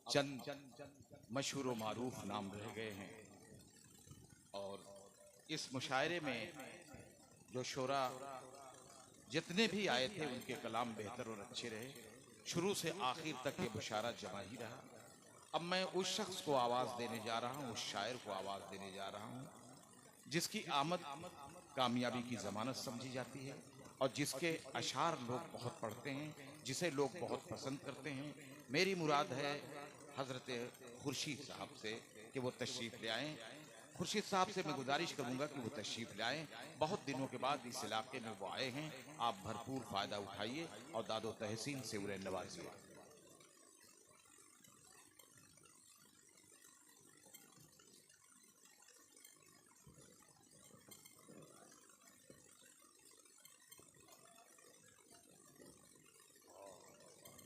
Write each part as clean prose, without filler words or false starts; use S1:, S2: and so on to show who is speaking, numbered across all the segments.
S1: चंद मशहूर मारूफ नाम रह गए हैं। और इस मुशायरे में जो शोरा जितने भी आए थे उनके कलाम बेहतर और अच्छे रहे। शुरू से आखिर तक ये मुशायरा जमा ही रहा। अब मैं उस शख्स को आवाज़ देने जा रहा हूँ, उस शायर को आवाज़ देने जा रहा हूँ जिसकी आमद कामयाबी की ज़मानत समझी जाती है और जिसके अशार लोग बहुत पढ़ते हैं, जिसे लोग बहुत पसंद करते हैं। मेरी मुराद है हज़रत खुर्शीद साहब से कि वो तशरीफ़ ले आएँ। खुर्शीद साहब से मैं गुजारिश करूंगा कि वो तशरीफ़ ले आएँ। बहुत दिनों के बाद इस इलाके में वो आए हैं। आप भरपूर फ़ायदा उठाइए और दादो तहसीन से उन्हें नवाजिए।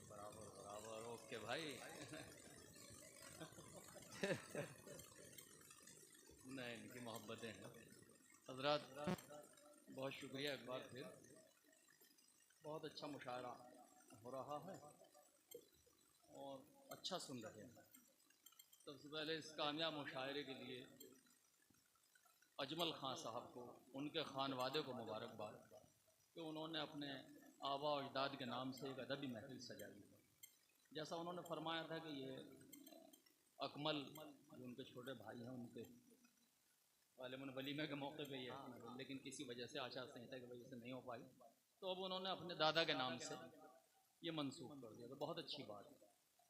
S2: बराबर बराबर, ओके भाई। नहीं, इनकी मोहब्बतें हैं हजरत। बहुत शुक्रिया एक बार फिर। बहुत अच्छा मुशायरा हो रहा है और अच्छा सुन रहे हैं। सबसे पहले इस कामयाब मुशायरे के लिए अजमल खान साहब को, उनके खानवादे को मुबारकबाद कि उन्होंने अपने आबा और अजदाद के नाम से एक अदबी महफिल सजाई। जैसा उन्होंने फरमाया था कि ये अकमल जो उनके छोटे भाई हैं, उनके गालिबन वलीमे के मौके पे ये, लेकिन किसी वजह से आचार संहिता की वजह से नहीं हो पाई, तो अब उन्होंने अपने दादा के नाम से ये मनसूख कर दिया। तो बहुत अच्छी बात है,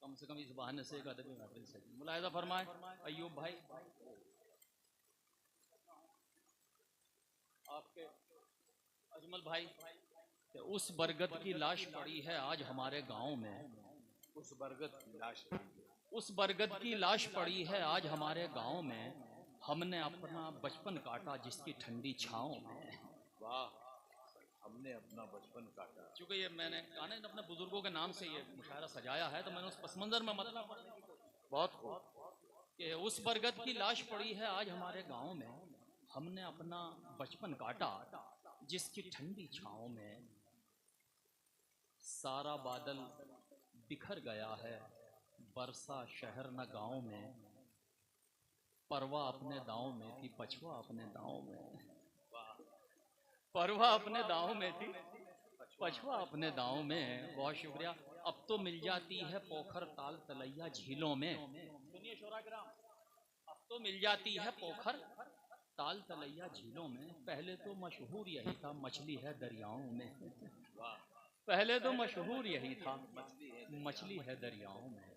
S2: कम से कम इस बहाने से एक अदबी महफिल सजी। मुलाहिजा फरमाए अयूब भाई, आपके अजमल भाई, उस बरगद की लाश पड़ी है आज हमारे गांव में।
S1: उस बरगद की लाश पड़ी है,
S2: उस बरगद की लाश पड़ी है आज हमारे गांव में। हमने अपना बचपन काटा जिसकी ठंडी छाँव में।
S1: वाह, हमने अपना बचपन काटा।
S2: चूँकि ये मैंने कहा ना, अपने बुजुर्गों के नाम से ये मुशायरा सजाया है, तो मैंने उस पस मंज़र में मतलब
S1: बहुत खूब।
S2: कि उस बरगद की लाश पड़ी है आज हमारे गांव में। हमने अपना बचपन काटा जिसकी ठंडी छाँव में। सारा बादल बिखर गया है, बरसा शहर न गांव में। परवा अपने दांव में थी, पछवा अपने दांव में। परवा अपने दांव में थी, पछवा अपने दांव में। बहुत शुक्रिया। अब तो मिल जाती है पोखर ताल तलैया झीलों में। सुनिए शोराकिराम, अब तो मिल जाती है पोखर ताल तलैया झीलों में। पहले तो मशहूर यही था, मछली है दरियाओं में। पहले तो मशहूर यही था, मछली है दरियाओं में।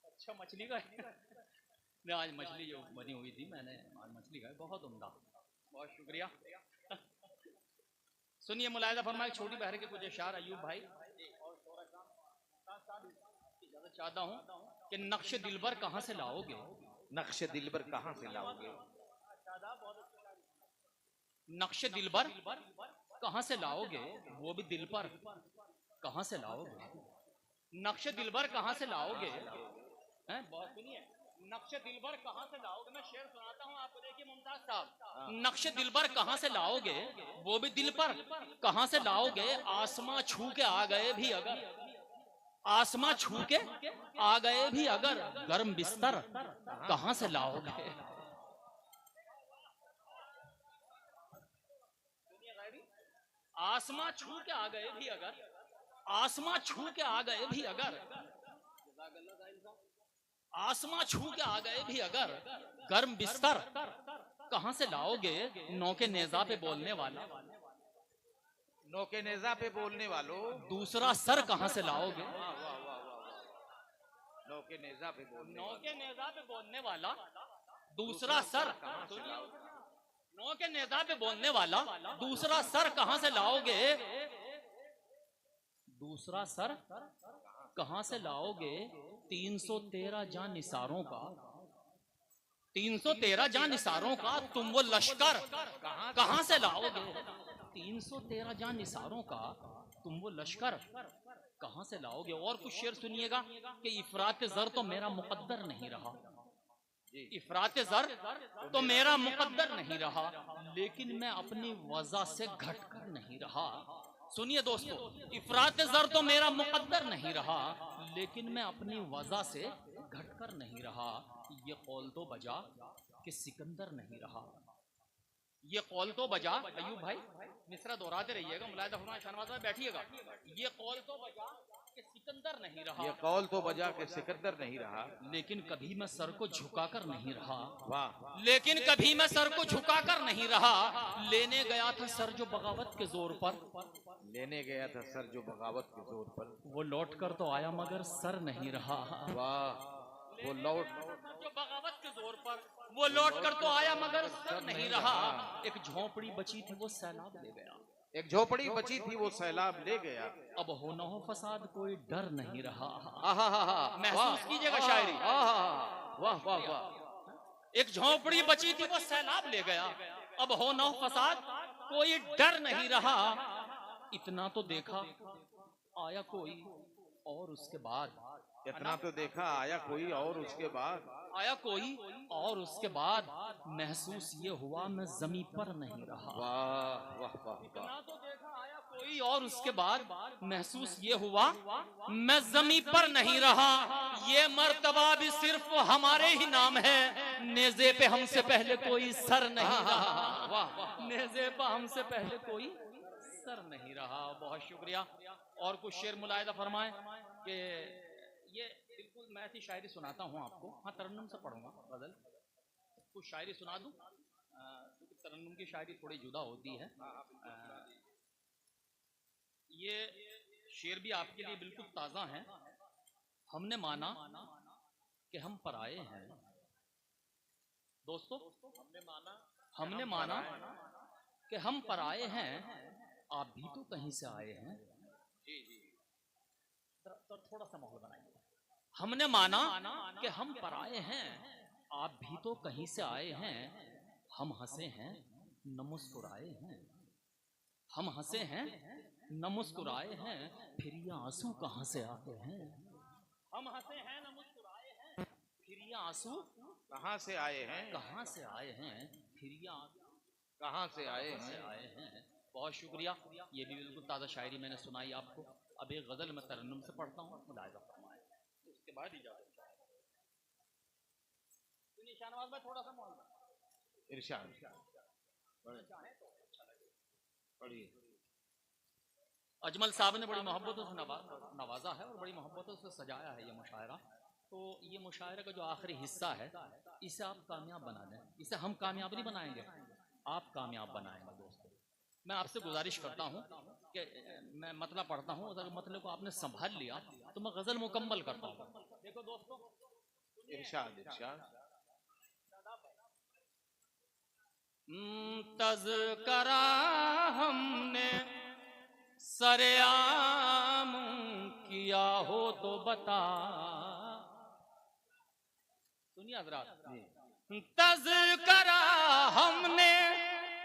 S2: अच्छा मछली का नहीं, आज मछली जो बनी हुई थी, मैंने आज मछली खाई, बहुत उम्दा। बहुत शुक्रिया। सुनिए मुलाहिजा फरमाए छोटी बहर के कुछ अशार अयूब भाई इजाजत चाहता हूँ कि नक्श दिलबर कहाँ से लाओगे।
S1: नक्श दिलबर कहाँ से लाओगे।
S2: नक्श दिलबर कहाँ से लाओगे, वो भी दिल पर कहाँ से लाओगे। नक्श दिलबर कहाँ से लाओगे हैं। बहुत सुनिए, नक्श दिलबर कहाँ से लाओगे। मैं शेर सुनाता हूँ आपको, देखिए मुमताज साहब। नक्श दिलबर कहाँ से लाओगे, वो भी दिल पर कहाँ से लाओगे। आसमां छू के आ गए भी अगर, आसमां छू के आ गए भी अगर, गर्म बिस्तर कहाँ से लाओगे। आसमां छू के आ गए भी अगर, आसमां छू के आ गए भी अगर, आसमां छू के आ गए भी अगर, गर्म बिस्तर कहाँ से लाओगे। नौके नेजा पे बोलने वाला,
S1: नौके नेजा पे बोलने वालों,
S2: दूसरा सर कहाँ से लाओगे।
S1: नौके नेजा पे बोलने,
S2: नौके नेजा पे बोलने वाला दूसरा सर, नौके नेजा पे बोलने वाला दूसरा सर कहाँ से लाओगे। दूसरा सर कहाँ से लाओगे। 313 जान निसारों का, 313 जान निसारों का तुम वो लश्कर कहाँ से लाओगे। 313 जान निसारों का तुम वो लश्कर कहाँ से लाओगे। और कुछ शेर सुनिएगा कि इफरात ज़र तो मेरा मुकद्दर नहीं रहा, इफरात ज़र तो मेरा मुकद्दर नहीं रहा, लेकिन मैं अपनी वज़ा से घट कर नहीं रहा। सुनिए दोस्तों, इफरात ज़र तो मेरा मुकद्दर नहीं रहा, लेकिन मैं अपनी वजह से घटकर नहीं रहा। ये कौल तो बजा कि सिकंदर नहीं रहा। ये कौल तो बजा, अयूब भाई मिसरा दोहराते रहिएगा, मुलायदा फरमाए, शहनवाज भाई बैठिएगा। ये कौल तो बजा कि सिकंदर नहीं रहा,
S1: ये कौल तो बजा के सिकंदर नहीं रहा,
S2: लेकिन कभी मैं सर को झुकाकर नहीं रहा।
S1: वाह,
S2: लेकिन कभी मैं सर को झुकाकर नहीं रहा। लेने गया था सर जो बगावत के जोर पर,
S1: लेने गया था सर जो बगावत के जोर पर,
S2: वो लौट कर तो आया मगर सर नहीं रहा।
S1: वाह, वो लौट
S2: जो बगावत के जोर पर, वो लौट कर तो आया मगर सर नहीं रहा। एक झोपड़ी बची थी वो सैलाब ले गया,
S1: एक झोपड़ी बची थी वो सैलाब ले गया।
S2: अब हो न हो फसाद कोई डर नहीं रहा।
S1: आहा,
S2: महसूस कीजिएगा शायरी।
S1: वाह वाह वाह।
S2: एक झोपड़ी बची थी वो सैलाब ले गया, अब हो न हो फसाद कोई डर नहीं रहा। इतना तो देखा आया कोई और उसके बाद,
S1: इतना तो देखा आया कोई और उसके बाद,
S2: आया कोई और उसके बाद महसूस ये हुआ मैं जमीन पर नहीं रहा।
S1: वाह वाह वाह।
S2: इतना तो देखा आया कोई और उसके बाद महसूस ये हुआ मैं जमीन पर नहीं रहा। ये मर्तबा भी सिर्फ हमारे ही नाम है, नेज़े पे हमसे पहले कोई सर नहीं रहा। वाह, नेज़े पे हमसे पहले कोई सर नहीं रहा। बहुत शुक्रिया। और कुछ शेर मुलायदा फरमाए कि ये बिल्कुल मैं ऐसी शायरी सुनाता हूँ आपको। हाँ, तरन्नुम से पढ़ूंगा गजल, कुछ शायरी सुना दूं क्योंकि तरन्नुम की शायरी थोड़ी जुदा होती है। ये शेर भी आपके लिए बिल्कुल ताज़ा है। हमने माना कि हम पराए हैं दोस्तों, हमने माना कि हम पराए हैं, आप भी तो कहीं से आए हैं। तो थोड़ा सा माहौल बनाइए। हमने माना कि हम पराए हैं, आप भी तो कहीं से आए हैं। हम हंसे हैं न मुस्कुराए हैं, हम हंसे हैं न मुस्कुराए हैं, फिर ये आंसू कहाँ से आते हैं। हम हंसे हैं न मुस्कुराए हैं, फिर ये आंसू
S1: कहाँ से आए हैं,
S2: कहाँ से आए हैं, फिर ये आंसू
S1: कहाँ से आए
S2: से
S1: हैं।
S2: आए हैं। बहुत शुक्रिया। ये भी बिल्कुल ताज़ा शायरी मैंने सुनाई आपको। अब एक गजल मैं तरन्नुम से पढ़ता हूँ, मुलाहिजा फरमाएं, उसके बाद इजाजत चाहे। सुनिए शाहनवाज भाई, थोड़ा सा माहौल
S1: इरशाद पढ़िए।
S2: अजमल साहब ने बड़ी मोहब्बतों से नवाजा है और बड़ी मोहब्बतों से सजाया है ये मुशायरा। तो ये मुशायरे का जो आखिरी हिस्सा है, इसे आप कामयाब बना दें। इसे हम कामयाब नहीं बनाएंगे, आप कामयाब बनाएंगे। दोस्तों, मैं आपसे गुजारिश करता हूँ कि मैं मतलब पढ़ता हूँ, अगर मतलब को आपने संभाल लिया तो मैं गजल मुकम्मल करता हूँ। देखो दोस्तों,
S1: इरशाद इरशाद।
S2: तज़करा हमने सरेआम किया हो तो बता। सुनिए हज़रात, तज़करा हमने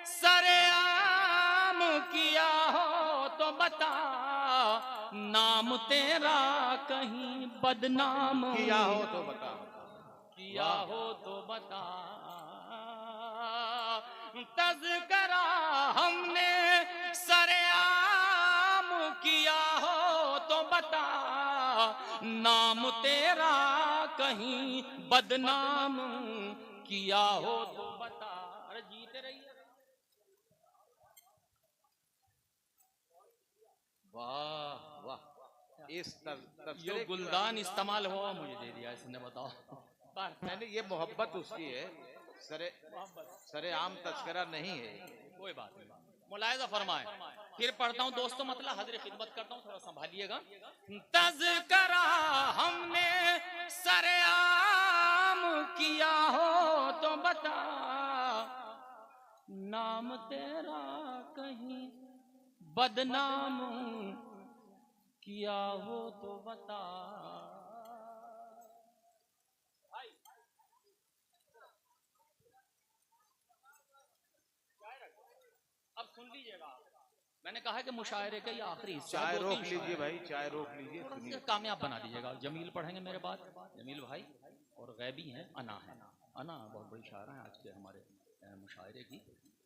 S2: सरेआम किया हो तो बता, नाम तेरा कहीं बदनाम
S1: किया हो तो बता,
S2: किया हो तो बता। तज़करा हमने सरेआम किया हो तो बता, नाम तेरा कहीं बदनाम किया हो तो बता। अरे जीते रहिए।
S1: वाह वाह। इस
S2: जो गुलदान इस्तेमाल हुआ मुझे दे दिया इसने, बताओ।
S1: मैंने ये मोहब्बत उसकी है, सरे आम तस्करा नहीं है।
S2: कोई बात नहीं, मुलाहिजा फरमाए। फिर पढ़ता हूँ दोस्तों, मतलब हज़र खिदमत करता हूँ, थोड़ा संभालिएगा। तज़करा हमने सरेआम किया हो तो बता, नाम तेरा कहीं बदनाम किया हो तो बता। अब सुन लीजिएगा, मैंने कहा कि मुशायरे का ये आखिरी हिस्सा।
S1: चाय रोक लीजिए भाई, चाय रोक लीजिए,
S2: थोड़ा
S1: सुनिए।
S2: सा कामयाब बना दीजिएगा। जमील पढ़ेंगे मेरे बाद, जमील भाई, और गैबी हैं अना है। अना बहुत बड़ी शायरा है आज के हमारे मुशायरे की।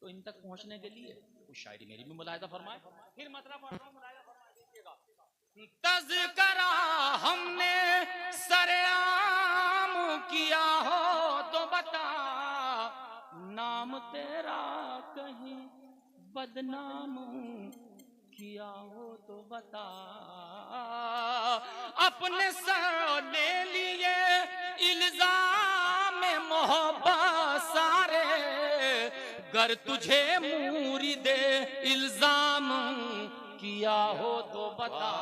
S2: तो इन तक पहुंचने के लिए कुछ शायरी मेरी भी मुलाहिजा फरमाए। फिर मतलब मुलाहिजा फरमाए दीजिएगा। तज़करा हमने तेरा कहीं बदनाम किया हो तो बता। अपने सर ले लिए इल्जाम मोहब्बत सारे, गर तुझे मुरीद इल्जाम किया हो तो बता।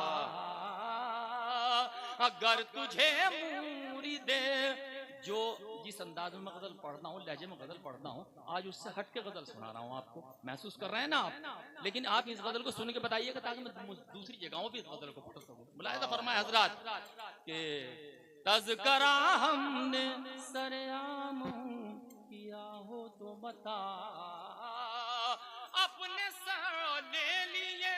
S2: अगर तुझे मुरीद जो जिस अंदाज में गजल पढ़ता हूँ, लहजे में गजल पढ़ता हूँ, आज उससे हट के गजल सुना रहा हूँ आपको। महसूस कर रहे हैं ना आप? लेकिन आप इस गजल को सुन के बताइएगा ताकि मैं दूसरी जगहों भी इस गजल को पढ़ सकूं। मुलाहिजा फरमाए हजरात के तज़करा हमने सरेआम किया हो तो बता। अपने सर ले लिए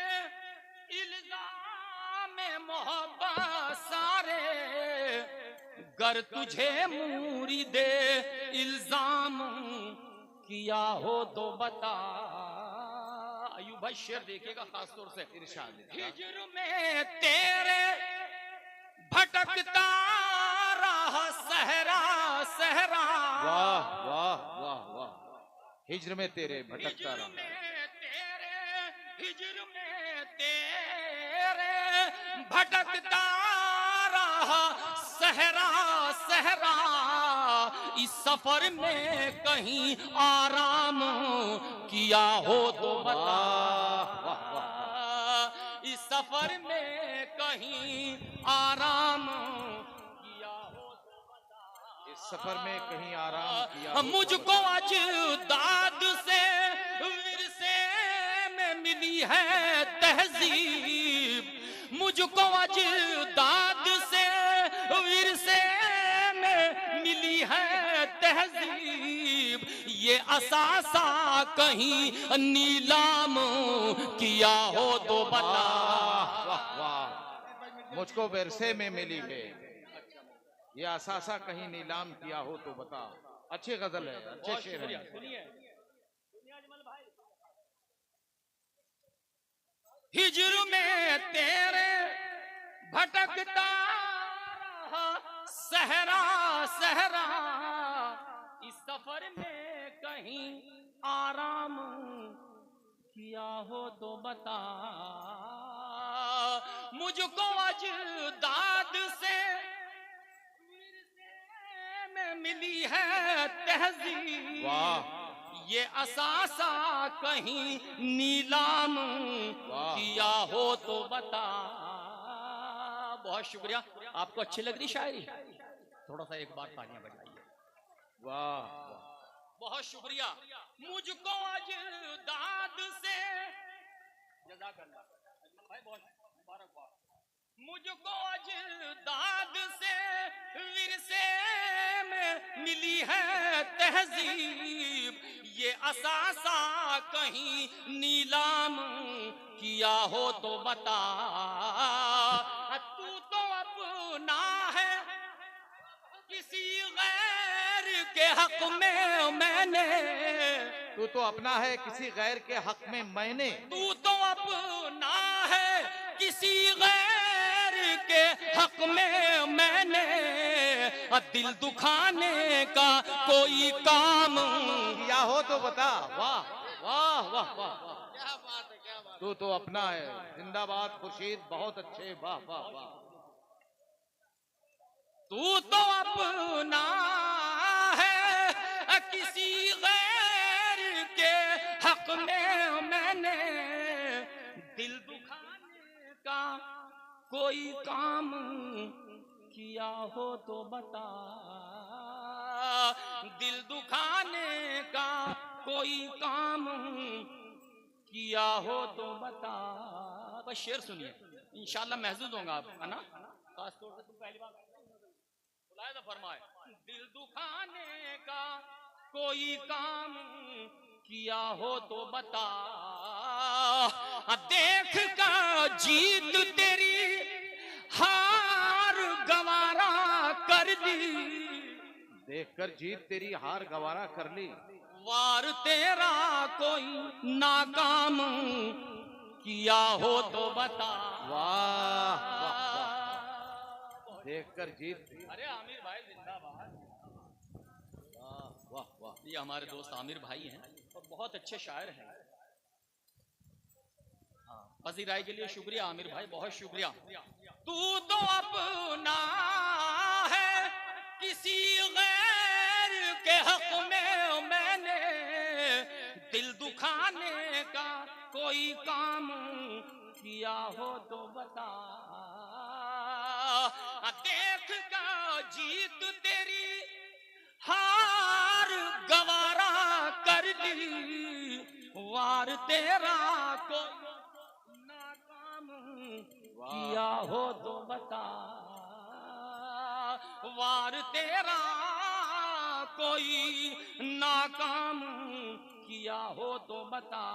S2: इल्जाम मोहब्बत सारे, गर तुझे मुरीद इल्जाम किया हो तो बता। अयूब भाई शेर देखिएगा खास तौर से।
S1: इरशाद।
S2: हिज्र में तेरे भटकता रहा सहरा सहरा।
S1: वाह वाह वाह वाह। हिज्र में तेरे भटकता रहा,
S2: हिज्र में तेरे भटकता रहा सहरा सहरा। इस सफर में कहीं आराम किया हो तो बता। इस सफर में कहीं आराम किया हो तो बता।
S1: इस सफर में कहीं आराम किया हो तो
S2: मुझको अजदाद से विरसे में मिली है तहजीब। मुझको अजदाद से विरसे में मिली है तहजीब। ये असासा कहीं नीलाम किया हो तो बता।
S1: वाह वाह। मुझको विरसे में मिली है, ये असासा कहीं नीलाम किया हो तो बता। अच्छी गजल है, अच्छे शेर है।
S2: हिज्र में तेरे भटकता रहा सहरा सहरा। इस सफर में कहीं आराम किया हो तो बता। मुझको अजदाद से में मिली है तहजीब।
S1: वाह।
S2: ये असासा कहीं नीलाम किया हो तो बता। बहुत शुक्रिया। आपको अच्छी लग रही शायरी? थोड़ा सा एक बार तालियां बजाइए।
S1: वाह।
S2: बहुत शुक्रिया। मुझको अजदाद से जज़ाकल्लाह भाई, बहुत मुबारकबाद। मुझको अजदाद से विरसे में मिली है तहजीब। ये असासा कहीं नीलाम किया हो तो बता। तू तो अपना है किसी गैर के हक में मैंने।
S1: तू तो अपना है किसी गैर के हक में मैंने।
S2: तू तो अपना है किसी गैर के हक में मैंने। दिल दुखाने का कोई काम
S1: किया हो तो बता। वाह वाह वाह वाह। क्या बात है, क्या बात। तू तो अपना है। जिंदाबाद खुर्शीद, बहुत अच्छे। वाह वाह वाह।
S2: तू तो अपना है किसी गैर के हक में मैंने। दिल दुखाने का कोई काम किया हो तो बता। दिल दुखाने का कोई काम किया हो तो बता। बस शेर सुनिए, इंशाल्लाह महसूस होगा आप, है ना? खास तौर से तुम पहली बार मुलाहिजा फरमाए। दिल दुखाने का कोई काम किया हो तो बता। देख कर जीत तेरी हार गवारा कर दी।
S1: देखकर जीत तेरी हार गवारा कर ली।
S2: वार तेरा कोई नाकाम किया हो तो बता।
S1: वाह वाह वाह। देखकर जीत।
S2: अरे आमिर भाई जिंदाबाद। वाह वाह, ये हमारे दोस्त आमिर भाई हैं और बहुत अच्छे शायर हैं। हाँ, पजीराई के लिए शुक्रिया आमिर भाई, बहुत शुक्रिया। तू तो अपना है, किसी गैर के हक में मैंने दिल दुखाने का कोई काम किया हो तो बता। देख का जीत तेरी हार गवारा कर दी, वार तेरा को नाकाम किया हो तो बता। वार तेरा कोई नाकाम किया हो तो बता।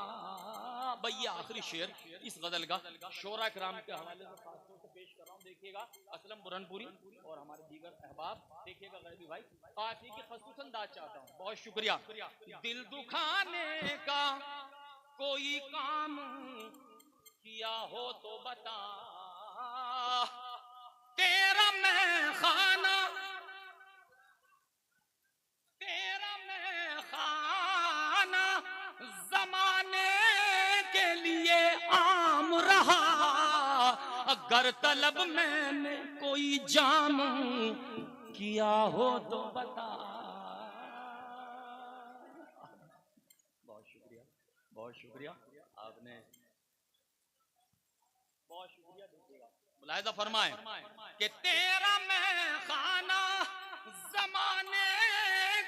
S2: भैया आखिरी शेर इस गजल का शोरा कराम के हवाले से खासतौर से पेश कर रहा हूँ, देखिएगा। असलम बुरनपुरी और हमारे दीगर अहबाब, देखिएगा गरीबी भाई, काफी की खसूसन दाद चाहता हूँ, बहुत शुक्रिया। दिल दुखाने का कोई काम किया हो तो बता, तेरा मैं खाना, तेरा मैं खाना जमाने के लिए आम रहा, अगर तलब मैंने कोई जाम किया हो तो बता। बहुत शुक्रिया, बहुत शुक्रिया, आपने बहुत शुक्रिया। देखिएगा मुलाहिजा फरमाए कि तेरा मैं खाना जमाने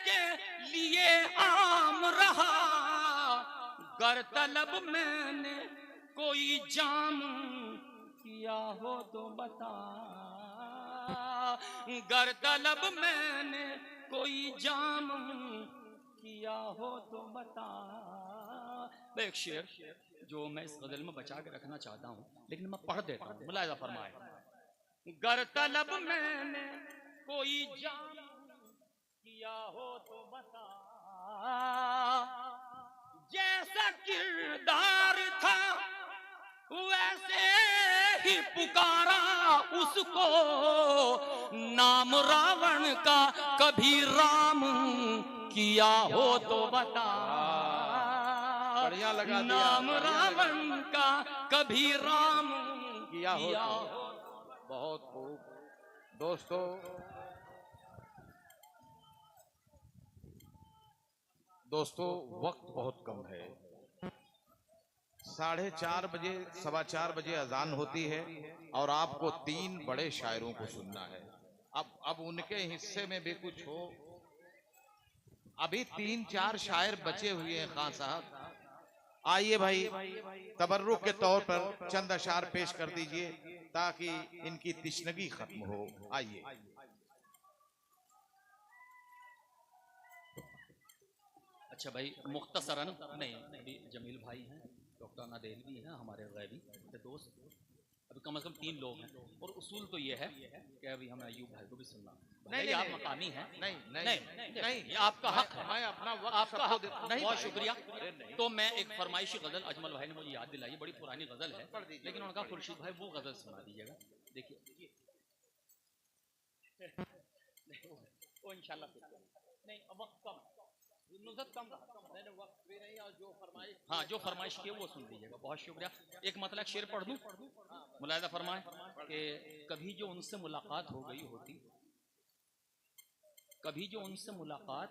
S2: के लिए आम रहा, गर तलब मैंने कोई जाम किया हो तो बता। गर तलब मैंने कोई जाम किया हो तो बता। एक शेर जो मैं इस गजल में बचा के रखना चाहता हूँ, लेकिन मैं पढ़ देता हूँ, मुलाहिजा फरमाए। गर तलब मैंने कोई जाम किया हो तो बता, जैसा किरदार था वैसे ही पुकारा उसको, नाम रावण का कभी राम किया हो तो बता।
S1: बढ़िया लगा दिया,
S2: नाम रावण का कभी राम
S1: किया हो तो। बहुत खूब दोस्तों, वक्त बहुत कम है। 4:30 बजे 4:15 बजे अजान होती है और आपको 3 बड़े शायरों को सुनना है। अब उनके हिस्से में भी कुछ हो। अभी 3-4 शायर बचे हुए हैं खान साहब। आइए भाई, तबर्रुक के तौर पर चंद अशार पेश कर दीजिए ताकि इनकी तिश्नगी खत्म हो। आइए।
S2: अच्छा भाई, मुख्तसरन नहीं, अभी जमील भाई हैं, डॉक्टर नादेल भी हैं, हमारे गैबी दोस्त, अभी कम से कम 3 लोग हैं। और उसूल तो ये है कि अभी हमें अयूब भाई को भी सुनना। नहीं, आप मकामी हैं। नहीं नहीं नहीं, नहीं, ये आपका हक है, मैं अपना वक्त आपका हक। बहुत शुक्रिया। तो मैं एक फरमाइशी गजल, अजमल भाई ने मुझे याद दिलाई, बड़ी पुरानी गजल है, लेकिन उनका खुर्शीद भाई वो गजल सुना दीजिएगा। देखिए वो इंशाल्लाह नहीं, वक्त कम, नुज़त कम रहा, वक्त भी नहीं, और जो फरमाइश, हाँ जो फरमाइश की वो सुन लीजिएगा। बहुत शुक्रिया। एक मतलब शेर पढ़ दूं, मुलाहिजा फरमाए कि कभी जो उनसे मुलाकात हो गई होती, कभी जो उनसे मुलाकात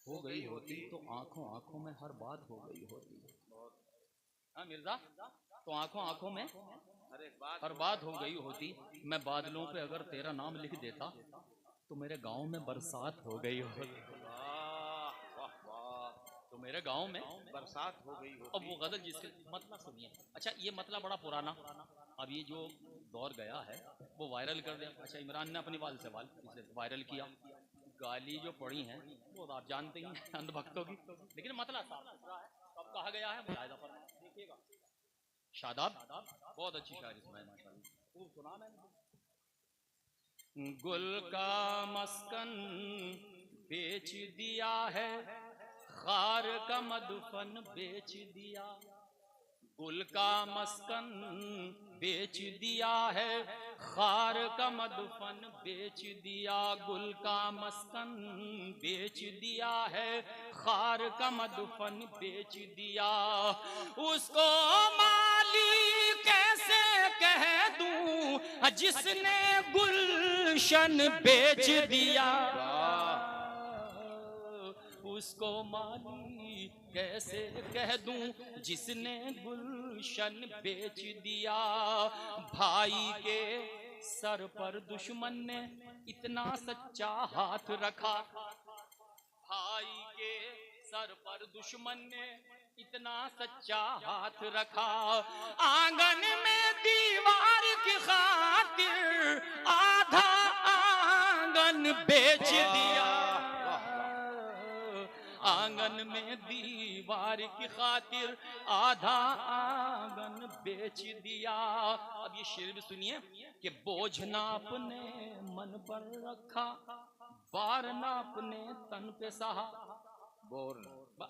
S2: हो गई होती तो आंखों आंखों में हर बात हो गई होती। हाँ मिर्जा, तो आंखों आंखों में हर बात हो गई होती। मैं बादलों पे अगर तेरा नाम लिख देता तो मेरे गांव में बरसात हो गई होती। तो मेरे गांव में बरसात हो गई होती। अब वो गजल जिसके मतलब सुनिए। अच्छा, ये मतलब बड़ा पुराना, अब ये जो दौर गया है वो वायरल कर दिया। अच्छा, इमरान ने अपनी वाल से वायरल किया, गाली जो पड़ी हैं वो आप जानते ही हैं अंधभक्तों की, लेकिन मतलब साफ सुथरा है। अब कहा गया है, मुलाहिजा पर देखिएगा। शादाब, बहुत अच्छी शायरी सुनाई माशाल्लाह, खूब सुना मैंने। गुल का मस्कन बेच दिया है, खार का मदफन बेच दिया, गुल का मस्कन बेच दिया है, खार का मदफन बेच दिया। गुल का मस्कन बेच दिया है, खार का मदफन बेच दिया। उसको माली कैसे कह दूं जिसने गुलशन बेच दिया। उसको माली कैसे कह दूं जिसने गुलशन बेच दिया। भाई के सर पर दुश्मन ने इतना सच्चा हाथ रखा। भाई के सर पर दुश्मन ने इतना सच्चा हाथ रखा। आंगन में दीवार की खातिर आधा आंगन बेच दिया। आंगन में दीवार की खातिर आधा आंगन बेच दिया। अब ये शेर भी सुनिए कि बोझ ना अपने मन पर रखा, बार ना अपने तन पे सहा।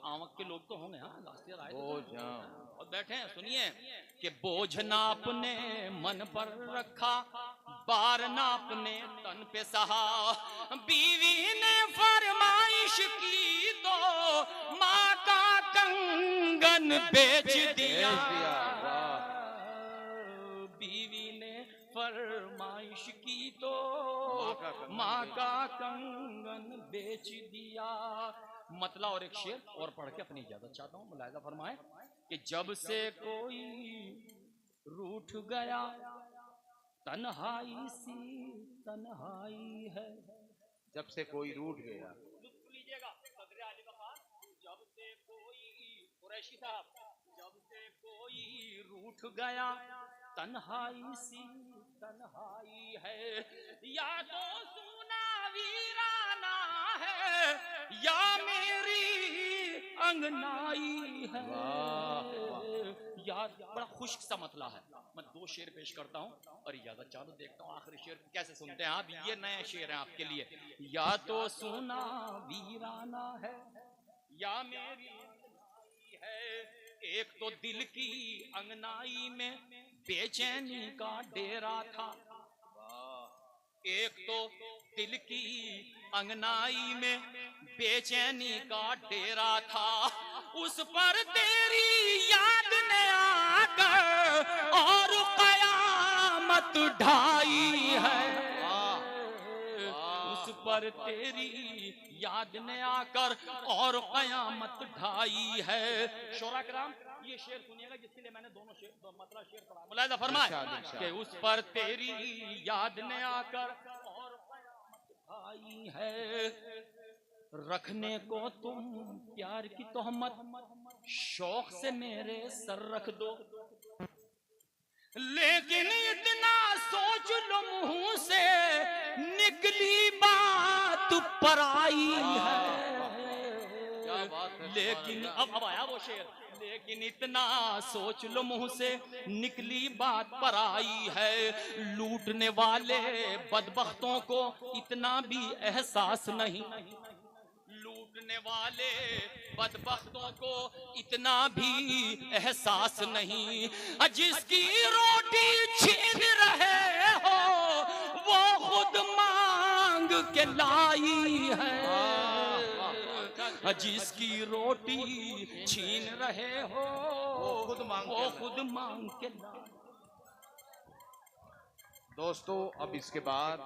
S2: आमक के लोग तो होंगे, हाँ रास्ते आए और बैठे हैं। सुनिए कि बोझ ना अपने मन पर रखा, बार ना अपने तन पे सहा। बीवी ने फरमाइश की तो माँ का कंगन बेच दिया। बीवी ने फरमाइश की तो माँ का कंगन बेच दिया। मतला और एक शेर और पढ़ के अपनी इजाजत चाहता हूँ। मुलाहिजा फरमाए कि जब से कोई रूठ गया तन्हाई सी तन्हाई है।
S1: जब से कोई रूठ गया,
S2: लुत्फ लीजिएगा सदर आली वफात। जब से कोई कुरैशी साहब, जब से कोई रूठ गया तन्हाई सी तन्हाई है। या तो सुना वीराना है या मेरी अंगनाई है। यार बड़ा खुश्क सा मतला है। मैं दो शेर पेश करता हूँ और इजाजत चाहूँ। देखता हूँ आखिरी शेर कैसे सुनते हैं आप। ये नए शेर हैं आपके लिए। या तो सुना वीराना है या मेरी अंगनाई है। एक तो दिल की अंगनाई में बेचैनी का डेरा था। एक तो दिल की अंगनाई में बेचैनी का डेरा था। उस पर तेरी याद ने आकर और कयामत ढाई है। उस पर तेरी याद ने आकर और कयामत ढाई है। शोरा कराम ये शेर सुनिएगा जिसके लिए मैंने दोनों शेर मतलब शेर पढ़ा। मुलाहिजा फरमाए कि उस पर तेरी याद ने आकर और कयामत ढाई है। रखने को तुम प्यार की तोहमत शौक से मेरे सर रख दो, लेकिन इतना सोच लो मुंह से निकली बात पराई है। लेकिन अब आया वो शेर। लेकिन इतना सोच लो मुंह से निकली बात पराई है। लूटने वाले बदबख्तों को इतना भी एहसास नहीं। लूटने वाले बदबख्तों को इतना भी एहसास नहीं। जिसकी रोटी छीन रहे हो वो खुद मांग के लाई है। जिसकी रोटी छीन रहे हो वो खुद मांग के लाई।
S1: दोस्तों अब इसके बाद